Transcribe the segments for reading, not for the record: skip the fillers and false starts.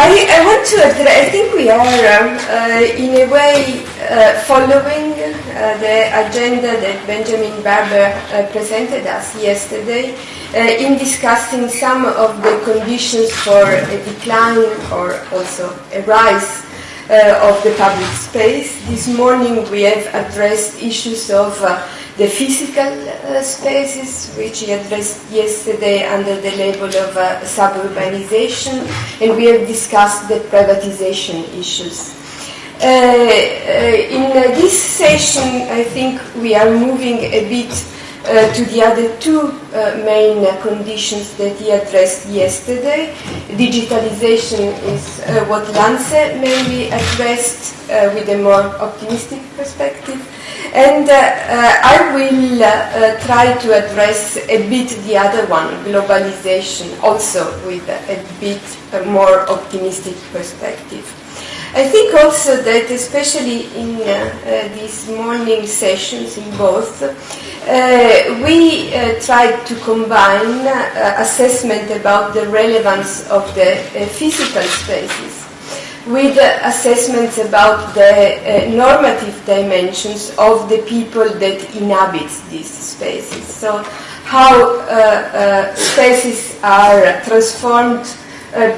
I want to address, I think we are in a way following the agenda that Benjamin Barber presented us yesterday in discussing some of the conditions for a decline or also a rise of the public space. This morning we have addressed issues of the physical spaces, which he addressed yesterday under the label of suburbanization, and we have discussed the privatization issues. In this session, I think we are moving a bit to the other two main conditions that he addressed yesterday. Digitalization is what Lance mainly addressed with a more optimistic perspective. And I will try to address a bit the other one, globalization, also with a bit more optimistic perspective. I think also that especially in these morning sessions in both, we tried to combine assessment about the relevance of the physical spaces with assessments about the normative dimensions of the people that inhabit these spaces. So how spaces are transformed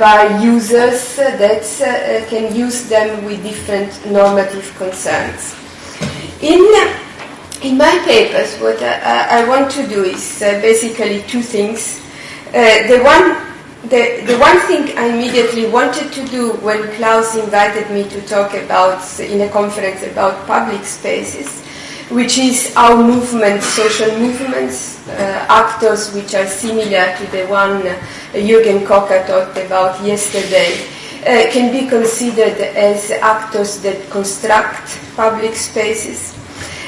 by users that can use them with different normative concerns. In my papers, what I want to do is basically two things. The one thing I immediately wanted to do when Klaus invited me to talk about, in a conference about public spaces, which is how movements, social movements, actors which are similar to the one Jürgen Kocher talked about yesterday, can be considered as actors that construct public spaces.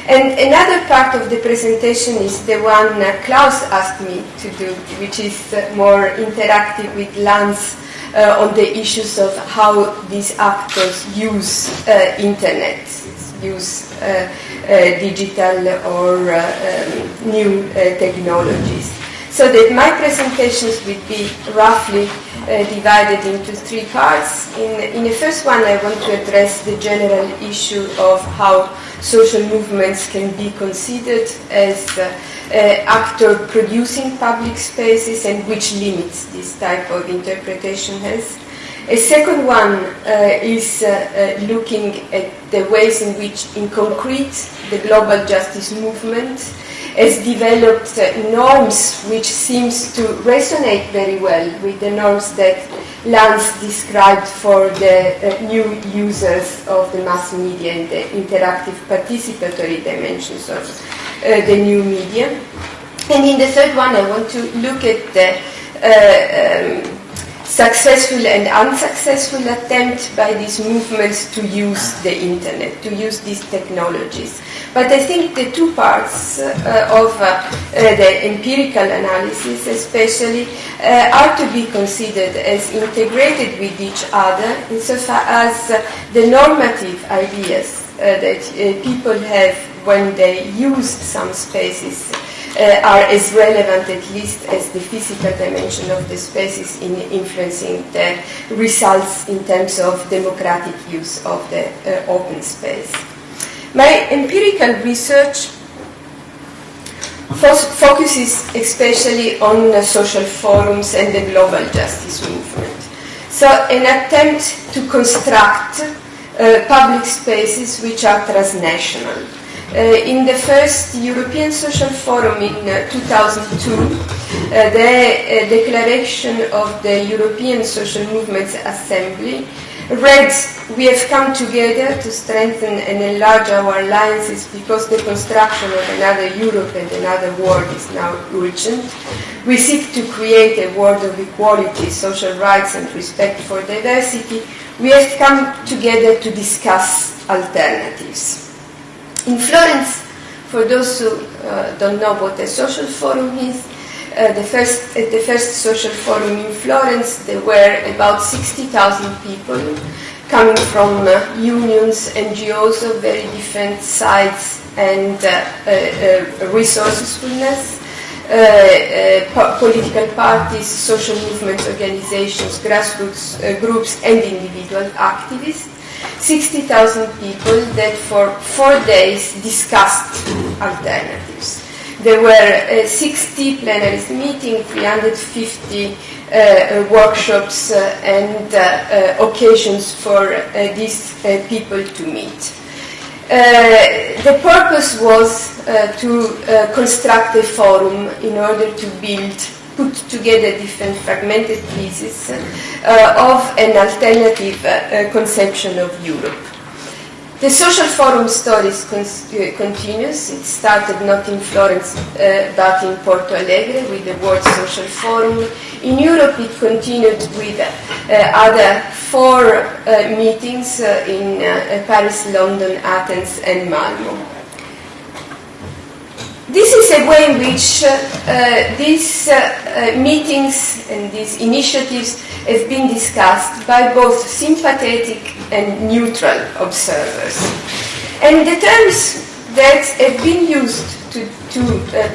And another part of the presentation is the one Klaus asked me to do, which is more interactive with Lance on the issues of how these actors use internet, use digital or new technologies. So that my presentations will be roughly divided into three parts. In the first one, I want to address the general issue of how social movements can be considered as actor producing public spaces and which limits this type of interpretation has. A second one is looking at the ways in which, in concrete, the global justice movement has developed norms which seems to resonate very well with the norms that Lance described for the new users of the mass media and the interactive participatory dimensions of the new media. And in the third one, I want to look at the successful and unsuccessful attempt by these movements to use the internet, to use these technologies. But I think the two parts of the empirical analysis especially are to be considered as integrated with each other insofar as the normative ideas that people have when they use some spaces are as relevant at least as the physical dimension of the spaces in influencing the results in terms of democratic use of the open space. My empirical research focuses especially on social forums and the global justice movement. So an attempt to construct public spaces which are transnational. In the first European Social Forum in 2002, the declaration of the European Social Movements Assembly read, "We have come together to strengthen and enlarge our alliances because the construction of another Europe and another world is now urgent. We seek to create a world of equality, social rights and respect for diversity. We have come together to discuss alternatives." In Florence, for those who don't know what a social forum is, at the first social forum in Florence, there were about 60,000 people coming from unions, NGOs of very different sides and resourcefulness. political parties, social movements, organizations, grassroots groups, and individual activists. 60,000 people that for 4 days discussed alternatives. There were 60 plenary meetings, 350 workshops and occasions for these people to meet. The purpose was to construct a forum in order to put together different fragmented pieces of an alternative conception of Europe. The social forum story continues. It started not in Florence but in Porto Alegre with the World Social Forum. In Europe it continued with other 4 meetings in Paris, London, Athens and Malmo. This is a way in which these meetings and these initiatives have been discussed by both sympathetic and neutral observers. And the terms that have been used to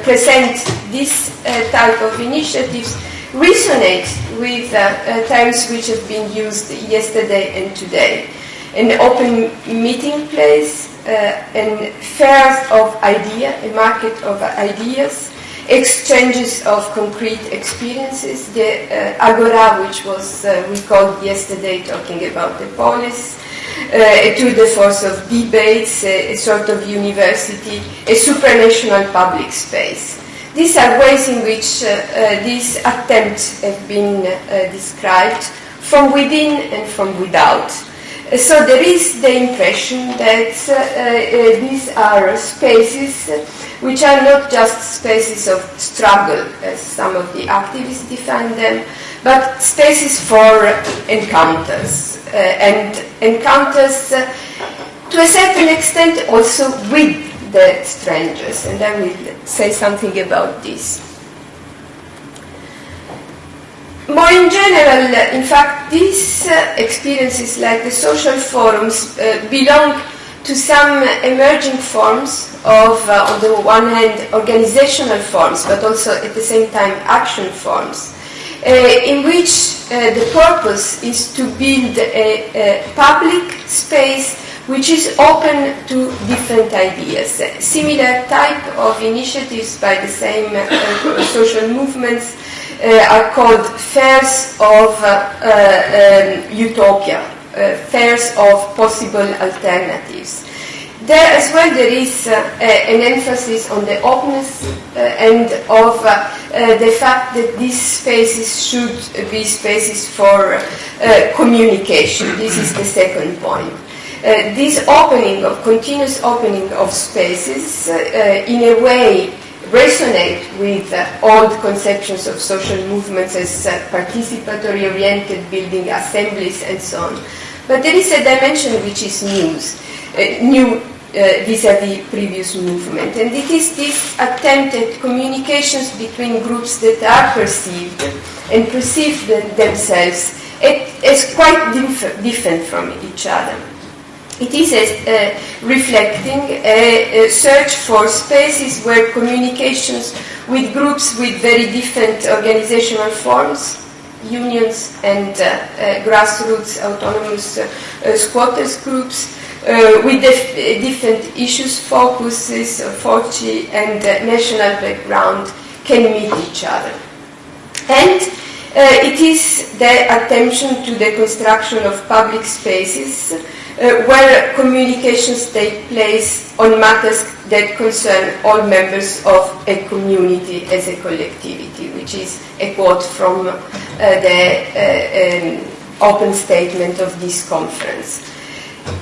present this type of initiatives resonate with terms which have been used yesterday and today. An open meeting place, and fairs of ideas, a market of ideas, exchanges of concrete experiences, the agora, which was recalled yesterday talking about the polis, a tour de force of debates, a sort of university, a supranational public space. These are ways in which these attempts have been described from within and from without. So there is the impression that these are spaces which are not just spaces of struggle, as some of the activists define them, but spaces for encounters, and encounters to a certain extent also with the strangers, and I will say something about this. More in general, in fact, these experiences, like the social forums, belong to some emerging forms of, on the one hand, organizational forms, but also at the same time action forms, in which the purpose is to build a public space which is open to different ideas. Similar type of initiatives by the same social movements are called fairs of utopia, fairs of possible alternatives. There as well there is an emphasis on the openness and of the fact that these spaces should be spaces for communication. This is the second point. This opening of continuous opening of spaces in a way resonate with old conceptions of social movements as participatory oriented building assemblies and so on. But there is a dimension which is new vis-à-vis previous movement, and it is this attempt at communications between groups that are perceived and perceive themselves as quite different from each other. It is reflecting a search for spaces where communications with groups with very different organizational forms, unions and grassroots autonomous squatters groups, with different issues, focuses, forci and national background can meet each other. And it is the attention to the construction of public spaces where communications take place on matters that concern all members of a community as a collectivity, which is a quote from the open statement of this conference.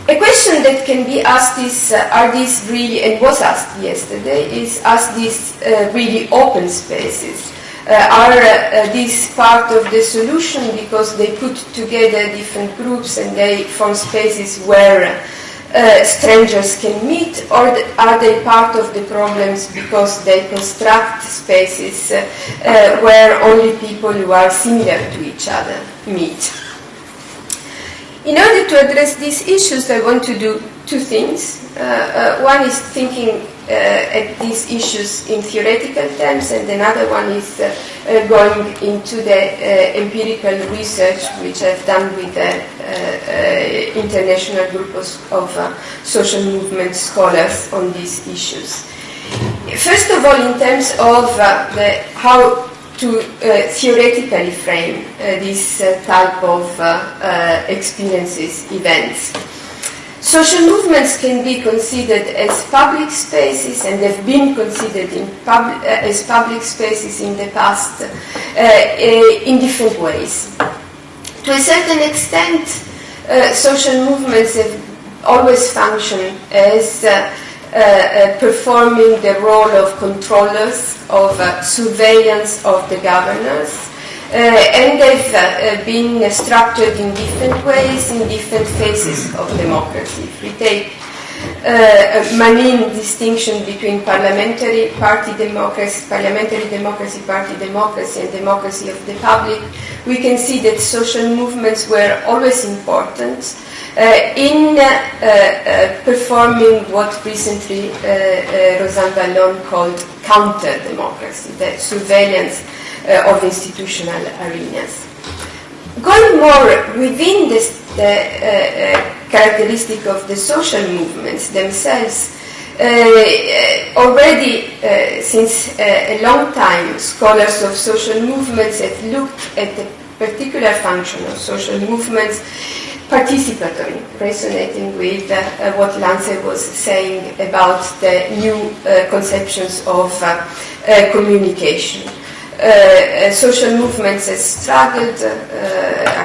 A question that can be asked is, are these really, and was asked yesterday, is, are these really open spaces? Are these part of the solution because they put together different groups and they form spaces where strangers can meet, or are they part of the problems because they construct spaces where only people who are similar to each other meet? In order to address these issues, I want to do two things. One is thinking at these issues in theoretical terms, and another one is going into the empirical research which I've done with the international group of social movement scholars on these issues. First of all, in terms of how to theoretically frame this type of experiences, events. Social movements can be considered as public spaces, and have been considered as public spaces in the past in different ways. To a certain extent, social movements have always functioned as performing the role of controllers, of surveillance of the governors, and they've been structured in different ways in different phases of democracy. If we take Manin distinction between parliamentary party democracy, party democracy, and democracy of the public, we can see that social movements were always important in performing what recently Rosanne Ballon called counter-democracy, the surveillance of institutional arenas. Going more within the characteristic of the social movements themselves, already since a long time, scholars of social movements have looked at the particular function of social movements, participatory, resonating with what Lance was saying about the new conceptions of communication. Social movements have struggled,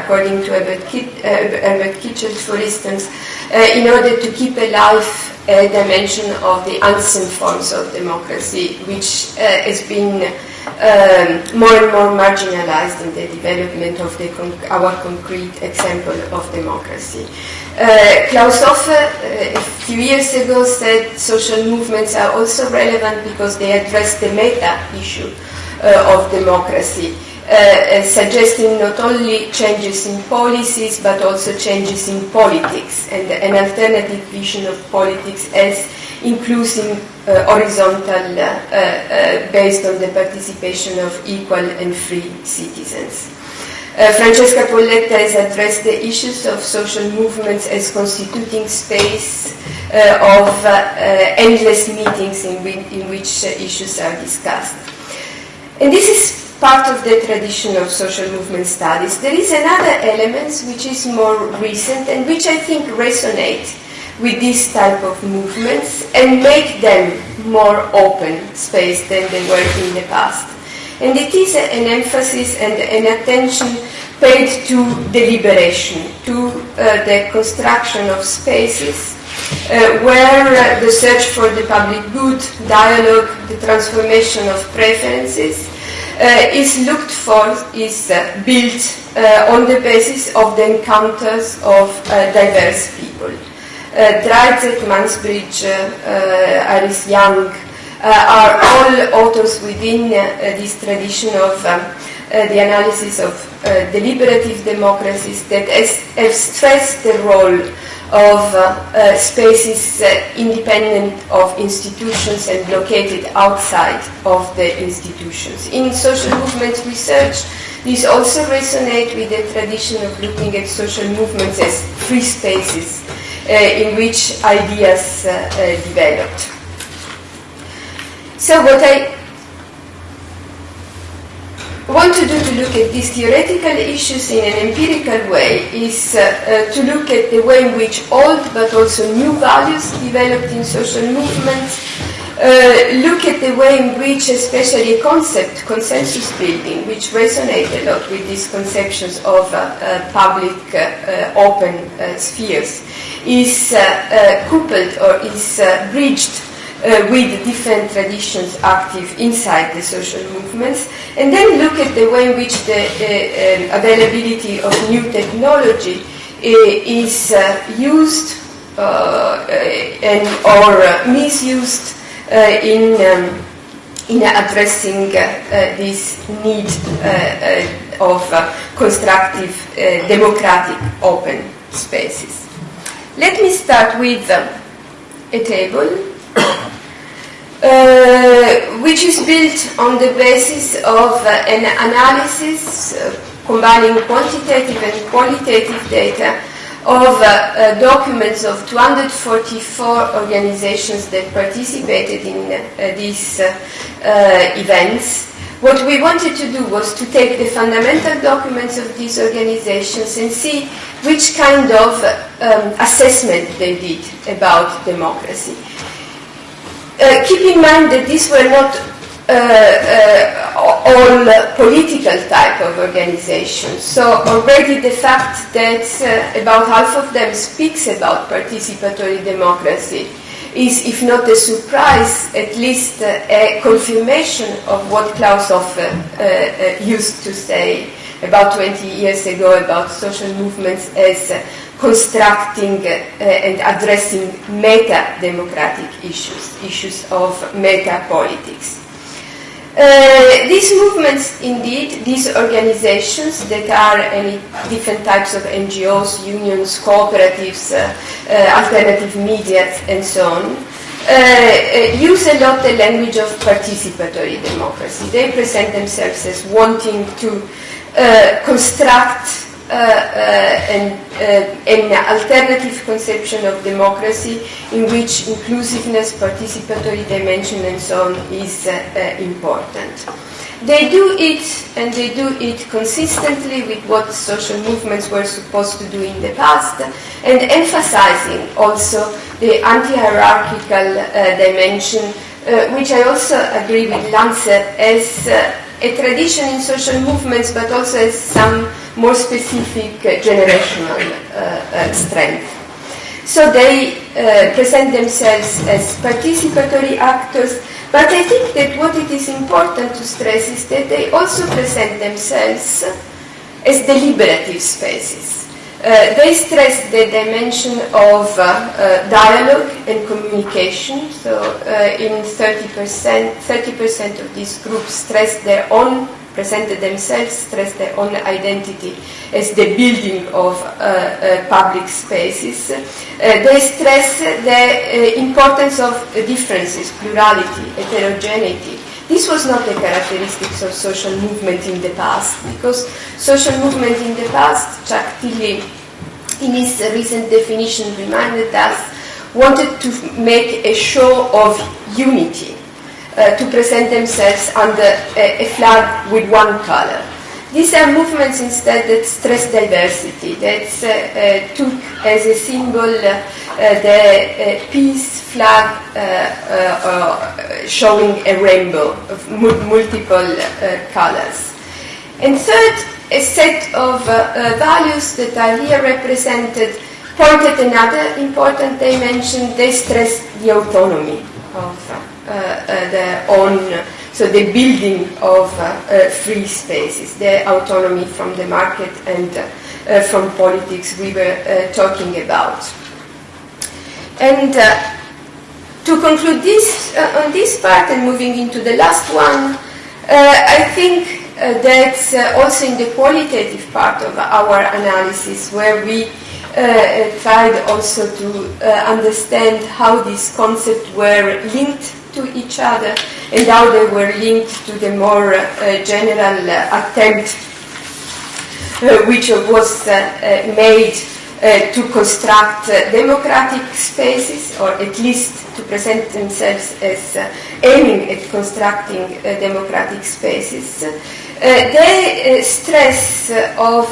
according to Herbert Kitchell, for instance, in order to keep alive a dimension of the unseen forms of democracy, which has been more and more marginalized in the development of our concrete example of democracy. Klaus Hofer, a few years ago, said social movements are also relevant because they address the meta issue of democracy, suggesting not only changes in policies but also changes in politics, and an alternative vision of politics as inclusive, horizontal, based on the participation of equal and free citizens. Francesca Polletta has addressed the issues of social movements as constituting space of endless meetings in which issues are discussed. And this is part of the tradition of social movement studies. There is another element which is more recent and which I think resonates with this type of movements and make them more open space than they were in the past. And it is an emphasis and an attention paid to deliberation, to the construction of spaces where the search for the public good, dialogue, the transformation of preferences is looked for, is built on the basis of the encounters of diverse people. Dreizek, Mansbridge, Iris Young are all authors within this tradition of the analysis of deliberative democracies that have stressed the role of spaces independent of institutions and located outside of the institutions. In social movement research, this also resonates with the tradition of looking at social movements as free spaces in which ideas developed. So what I want to do to look at these theoretical issues in an empirical way is to look at the way in which old but also new values developed in social movements, look at the way in which especially a concept, consensus building, which resonate a lot with these conceptions of public open spheres, is coupled or is bridged with different traditions active inside the social movements, and then look at the way in which the availability of new technology is used or misused in addressing this need of constructive, democratic, open spaces. Let me start with a table which is built on the basis of an analysis combining quantitative and qualitative data of documents of 244 organizations that participated in these events. What we wanted to do was to take the fundamental documents of these organizations and see which kind of assessment they did about democracy. Keep in mind that these were not all political type of organizations. So already the fact that about half of them speaks about participatory democracy is, if not a surprise, at least a confirmation of what Klaus Hofer used to say about 20 years ago about social movements as constructing and addressing meta-democratic issues of meta-politics. These movements, indeed, these organizations that are any different types of NGOs, unions, cooperatives, alternative media, and so on, use a lot the language of participatory democracy. They present themselves as wanting to construct an alternative conception of democracy in which inclusiveness, participatory dimension, and so on is important. They do it, and they do it consistently with what social movements were supposed to do in the past, and emphasizing also the anti-hierarchical dimension, which I also agree with Lancer as a tradition in social movements, but also as some more specific generational strength. So they present themselves as participatory actors, but I think that what it is important to stress is that they also present themselves as deliberative spaces. They stress the dimension of dialogue and communication. So in 30% of these groups presented themselves, stressed their own identity as the building of public spaces. They stress the importance of differences, plurality, heterogeneity. This was not the characteristics of social movement in the past, because social movement in the past, Chuck Tilley, in his recent definition, reminded us, wanted to make a show of unity, to present themselves under a flag with one color. These are movements instead that stress diversity, that took as a symbol the peace flag showing a rainbow of multiple colors. And third, a set of values that are here represented pointed another important dimension. They stress the autonomy of their own, so the building of free spaces, their autonomy from the market and from politics we were talking about. And to conclude this on this part and moving into the last one, I think that also in the qualitative part of our analysis, where we tried also to understand how these concepts were linked to each other and how they were linked to the more general attempt which was made to construct democratic spaces, or at least to present themselves as aiming at constructing democratic spaces. The stress of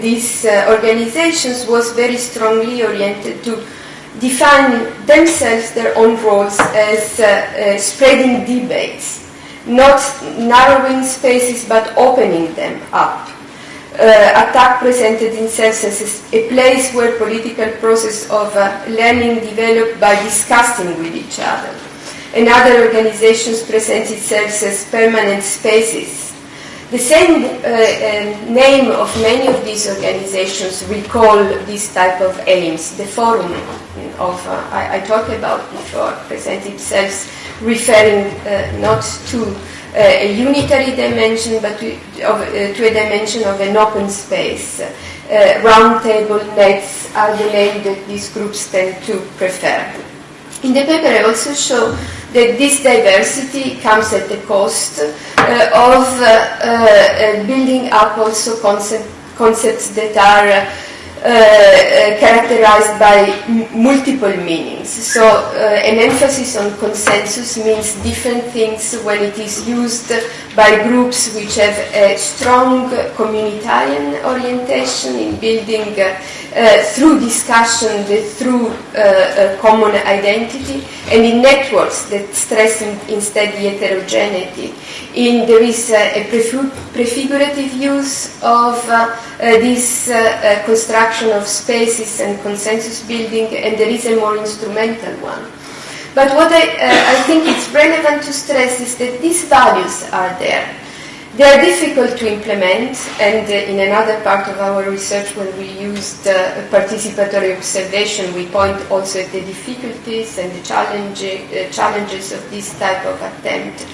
these organizations was very strongly oriented to define themselves, their own roles, as spreading debates, not narrowing spaces but opening them up. Attack presented themselves as a place where political process of learning developed by discussing with each other. And other organizations present itself as permanent spaces. The same name of many of these organizations recall this type of aims. The forum of I talked about before present itself referring not to a unitary dimension, but to a dimension of an open space. Round table nets are the name that these groups tend to prefer. In the paper, I also show that this diversity comes at the cost of building up also concepts that are characterized by multiple meanings. So an emphasis on consensus means different things when it is used by groups which have a strong communitarian orientation in building through discussion, through common identity, and in networks that stress instead the heterogeneity. There is a prefigurative use of this construction of spaces and consensus building, and there is a more instrumental one. But what I think it's relevant to stress is that these values are there. They are difficult to implement, and in another part of our research, when we used participatory observation, we point also at the difficulties and the challenges of this type of attempt.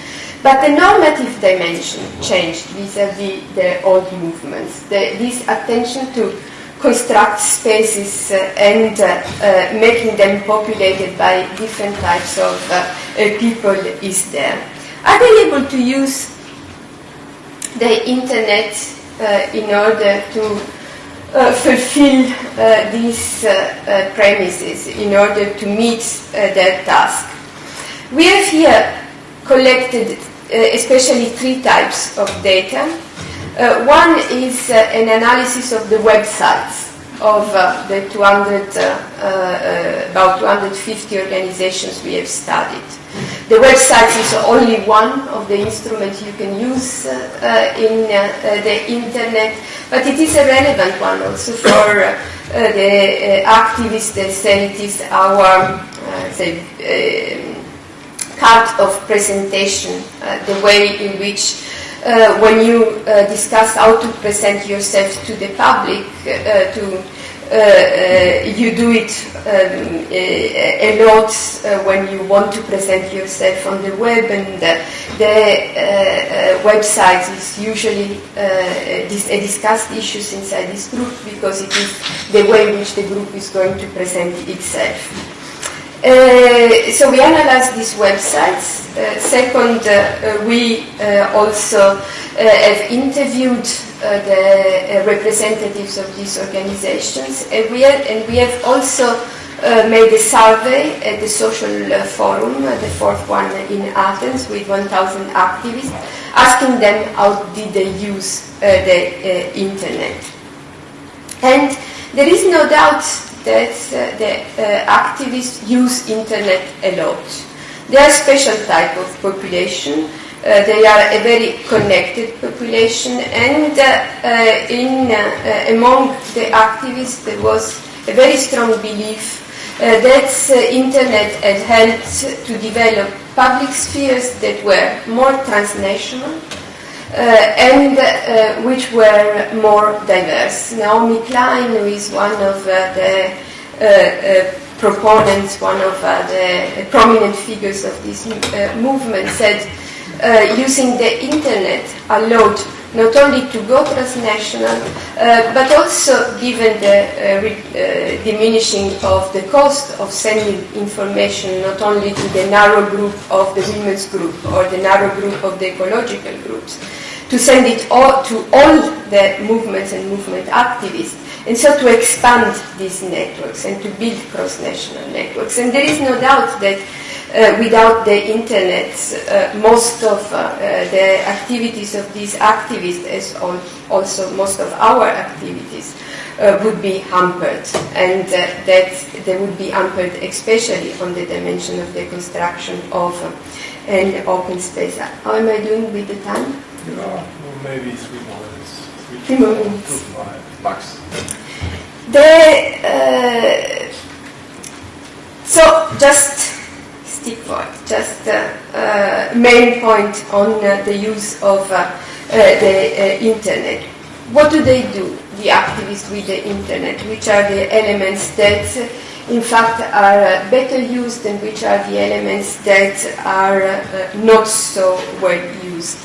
But the normative dimension changed vis-à-vis the old movements. This attention to construct spaces and making them populated by different types of people is there. Are they able to use the internet in order to fulfill these premises, in order to meet their task? We have here collected especially three types of data. One is an analysis of the websites of the about 250 organizations we have studied. The website is only one of the instruments you can use in the internet, but it is a relevant one also for the activists that say it is our card of presentation, the way in which when you discuss how to present yourself to the public, you do it a lot when you want to present yourself on the web, and the website is usually a discussed issue inside this group because it is the way in which the group is going to present itself. So we analyzed these websites. Second, we also have interviewed the representatives of these organizations, and we have also made a survey at the social forum, the fourth one in Athens, with 1,000 activists, asking them how did they use the internet. And there is no doubt that the activists use internet a lot. They are a special type of population. They are a very connected population, and among the activists there was a very strong belief that internet had helped to develop public spheres that were more transnational and which were more diverse. Naomi Klein, who is one of the proponents, one of the prominent figures of this movement, said using the internet allowed not only to go transnational, but also, given the diminishing of the cost of sending information not only to the narrow group of the women's group or the narrow group of the ecological groups, to send it all to all the movements and movement activists, and so to expand these networks and to build cross-national networks. And there is no doubt that without the internet, most of the activities of these activists, as also most of our activities, would be hampered, and that they would be hampered especially on the dimension of the construction of an open space. How am I doing with the time? Well, maybe 3 more minutes. 3 more minutes. 2 max. So just stick for it. Just main point on the use of the internet. What do, the activists, with the internet? Which are the elements that, in fact, are better used, and which are the elements that are not so well used?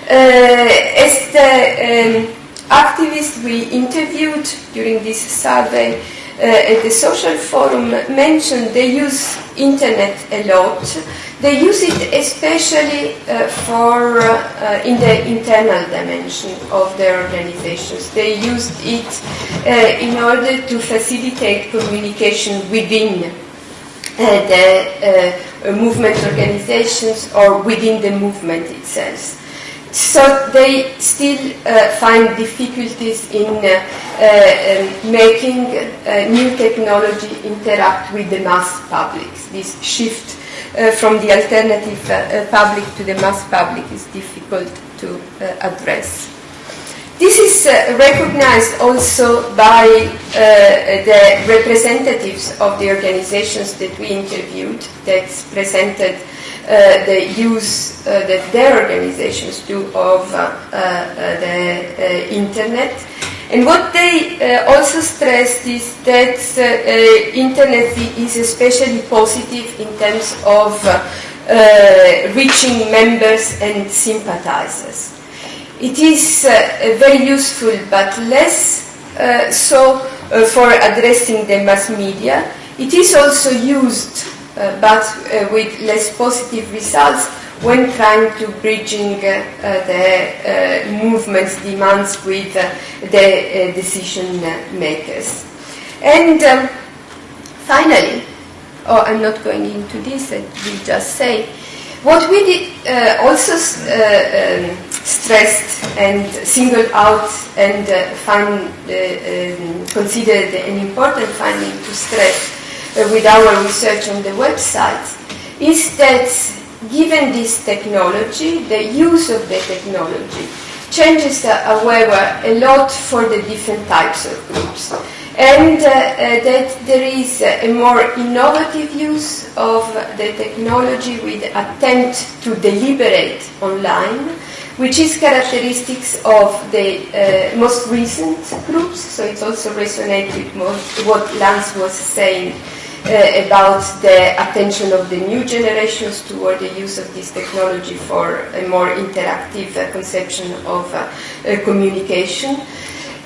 As the activists we interviewed during this survey at the social forum mentioned they use internet a lot. They use it especially in the internal dimension of their organizations. They used it in order to facilitate communication within the movement organizations or within the movement itself. So they still find difficulties in making new technology interact with the mass public. This shift from the alternative public to the mass public is difficult to address. This is recognized also by the representatives of the organizations that we interviewed that presented the use that their organizations do of the internet. And what they also stressed is that internet is especially positive in terms of reaching members and sympathizers. It is very useful, but less so for addressing the mass media. It is also used, but with less positive results when trying to bridging the movement's demands with the decision makers. And finally, I'm not going into this, I will just say, what we did also stressed and singled out and considered an important finding to stress with our research on the website is that given this technology, the use of the technology changes, however, a lot for the different types of groups. And that there is a more innovative use of the technology with attempt to deliberate online, which is characteristics of the most recent groups. So it's also resonates with what Lance was saying about the attention of the new generations toward the use of this technology for a more interactive conception of communication.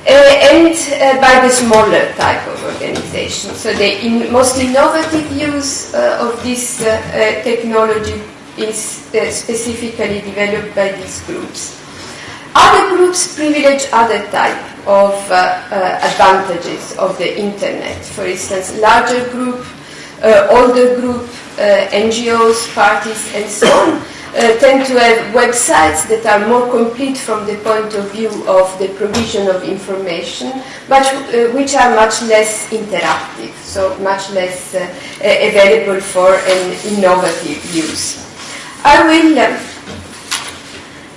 And by the smaller type of organization. So the most innovative use of this technology is specifically developed by these groups. Other groups privilege other type of advantages of the internet. For instance, larger group, older group, NGOs, parties, and so on. Tend to have websites that are more complete from the point of view of the provision of information, but which are much less interactive, so much less available for an innovative use. I will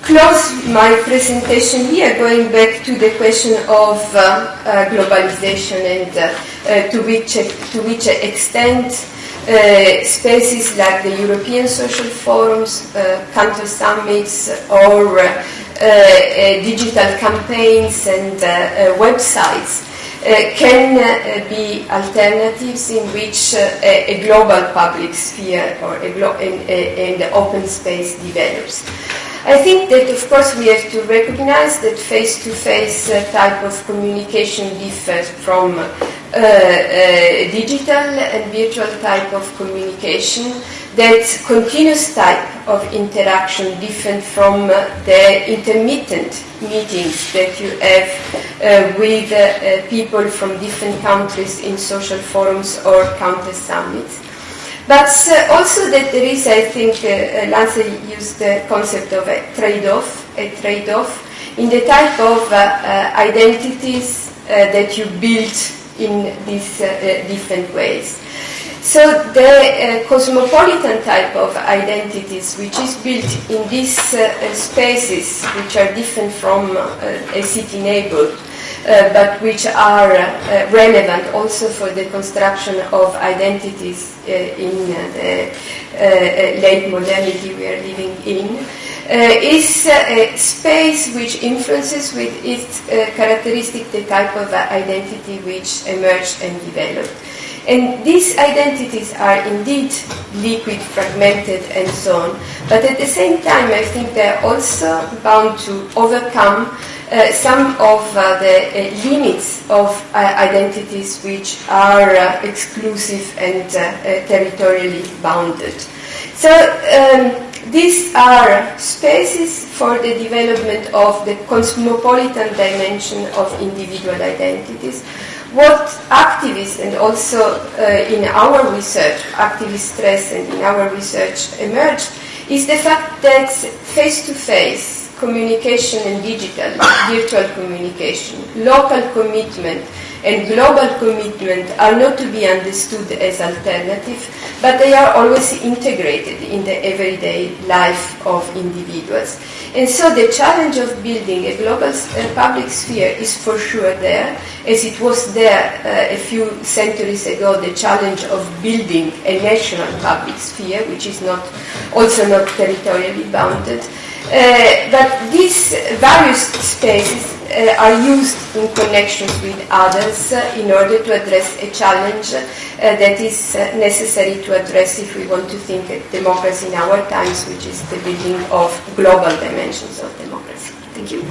close my presentation here, going back to the question of globalization and to which extent spaces like the European social forums, country summits, or digital campaigns and websites can be alternatives in which a global public sphere or an open space develops. I think that, of course, we have to recognize that face-to-face type of communication differs from digital and virtual type of communication, that continuous type of interaction different from the intermittent meetings that you have with people from different countries in social forums or counter summits. But also that there is, I think, Lance used the concept of a trade-off in the type of identities that you build in these different ways. So the cosmopolitan type of identities, which is built in these spaces, which are different from a city neighborhood, but which are relevant also for the construction of identities in the late modernity we are living in, is a space which influences with its characteristic the type of identity which emerged and developed. And these identities are indeed liquid, fragmented, and so on. But at the same time, I think they're also bound to overcome some of the limits of identities which are exclusive and territorially bounded. So these are spaces for the development of the cosmopolitan dimension of individual identities. What activists and also in our research, activists stress and in our research emerged, is the fact that face-to-face communication and digital, virtual communication, local commitment and global commitment are not to be understood as alternative, but they are always integrated in the everyday life of individuals. And so the challenge of building a global public sphere is for sure there, as it was there a few centuries ago, the challenge of building a national public sphere, which is also not territorially bounded. But these various spaces are used in connections with others in order to address a challenge that is necessary to address if we want to think of democracy in our times, which is the building of global dimensions of democracy. Thank you.